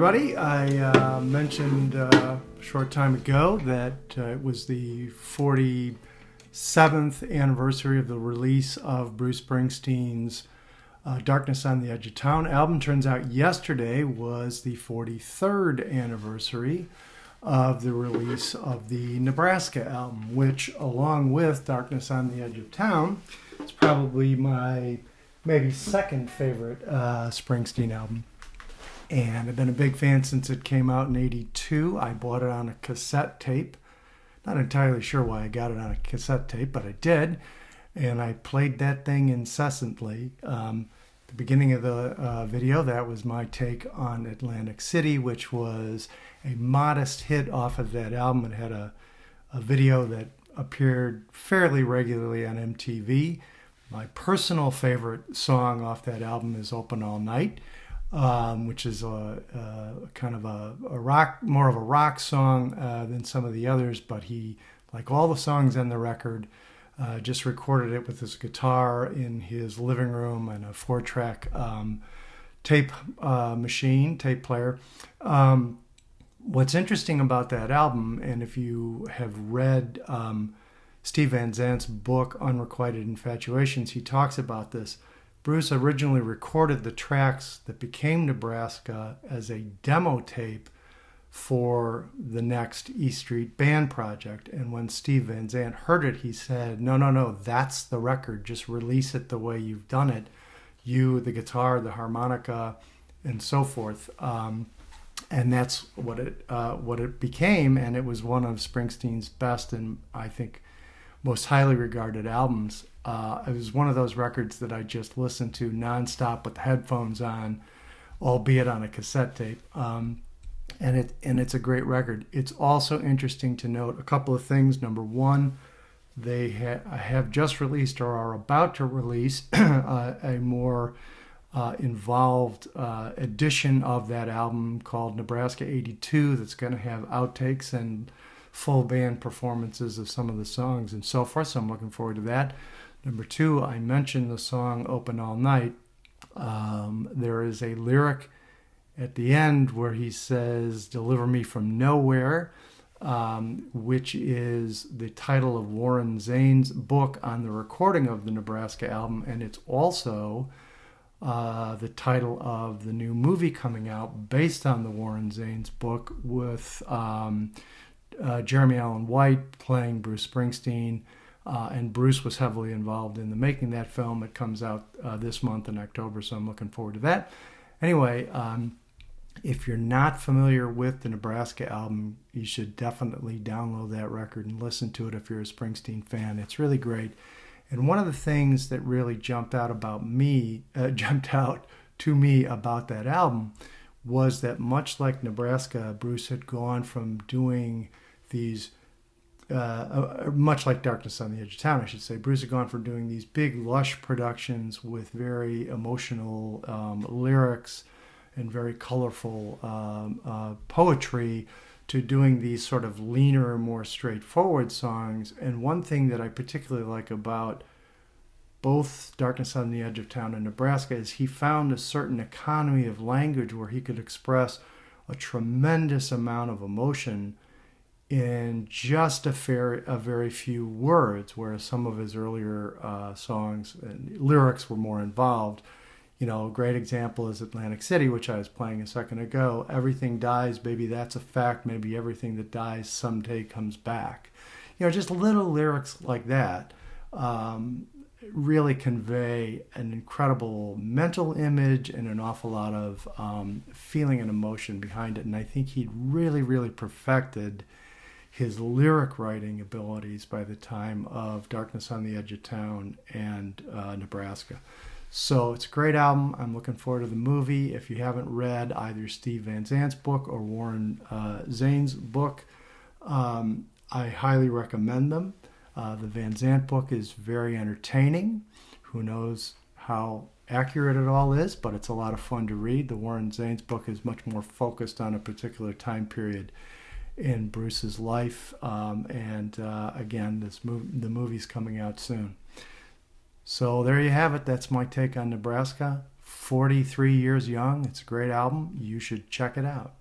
everybody. I mentioned a short time ago that it was the 47th anniversary of the release of Bruce Springsteen's Darkness on the Edge of Town album. Turns out yesterday was the 43rd anniversary of the release of the Nebraska album, which, along with Darkness on the Edge of Town, is probably my maybe second favorite Springsteen album. And I've been a big fan since it came out in '82. I bought it on a cassette tape. Not entirely sure why I got it on a cassette tape, but I did. And I played that thing incessantly. The beginning of the video, that was my take on Atlantic City, which was a modest hit off of that album. It had a video that appeared fairly regularly on MTV. My personal favorite song off that album is Open All Night, which is a kind of a rock, more of a rock song than some of the others, but he, like all the songs on the record, just recorded it with his guitar in his living room and a 4-track tape player. What's interesting about that album, and if you have read Steve Van Zandt's book, Unrequited Infatuations, he talks about this. Bruce originally recorded the tracks that became Nebraska as a demo tape for the next E Street Band project. And when Steve Van Zandt heard it, he said, no, that's the record. Just release it the way you've done it. You, the guitar, the harmonica, and so forth. And that's what it became. And it was one of Springsteen's best and, I think, most highly regarded albums. It was one of those records that I just listened to nonstop with the headphones on, albeit on a cassette tape. And it's a great record. It's also interesting to note a couple of things. Number one, they have just released or are about to release a more involved edition of that album called Nebraska '82 that's going to have outtakes and full band performances of some of the songs and so forth. So I'm looking forward to that. Number two, I mentioned the song Open All Night. There is a lyric at the end where he says, "Deliver me from nowhere," which is the title of Warren Zanes' book on the recording of the Nebraska album. And it's also the title of the new movie coming out based on the Warren Zanes book with Jeremy Allen White playing Bruce Springsteen. And Bruce was heavily involved in the making of that film. It comes out this month in October, so I'm looking forward to that. Anyway, if you're not familiar with the Nebraska album, you should definitely download that record and listen to it if you're a Springsteen fan. It's really great. And one of the things that really jumped out to me about that album was that much like Nebraska, Bruce had gone from doing these much like Darkness on the Edge of Town, I should say. Bruce had gone from doing these big, lush productions with very emotional lyrics and very colorful poetry to doing these sort of leaner, more straightforward songs. And one thing that I particularly like about both Darkness on the Edge of Town and Nebraska is he found a certain economy of language where he could express a tremendous amount of emotion in just a very few words, whereas some of his earlier songs and lyrics were more involved. You know, a great example is Atlantic City, which I was playing a second ago. Everything dies, baby, that's a fact. Maybe everything that dies someday comes back. You know, just little lyrics like that really convey an incredible mental image and an awful lot of feeling and emotion behind it. And I think he really, really perfected his lyric writing abilities by the time of Darkness on the Edge of Town and Nebraska. So it's a great album. I'm looking forward to the movie. If you haven't read either Steve Van Zandt's book or Warren Zanes' book, I highly recommend them. The Van Zandt book is very entertaining. Who knows how accurate it all is, but it's a lot of fun to read. The Warren Zanes book is much more focused on a particular time period in Bruce's life. Again, the movie's coming out soon. So there you have it. That's my take on Nebraska. 43 Years Young. It's a great album. You should check it out.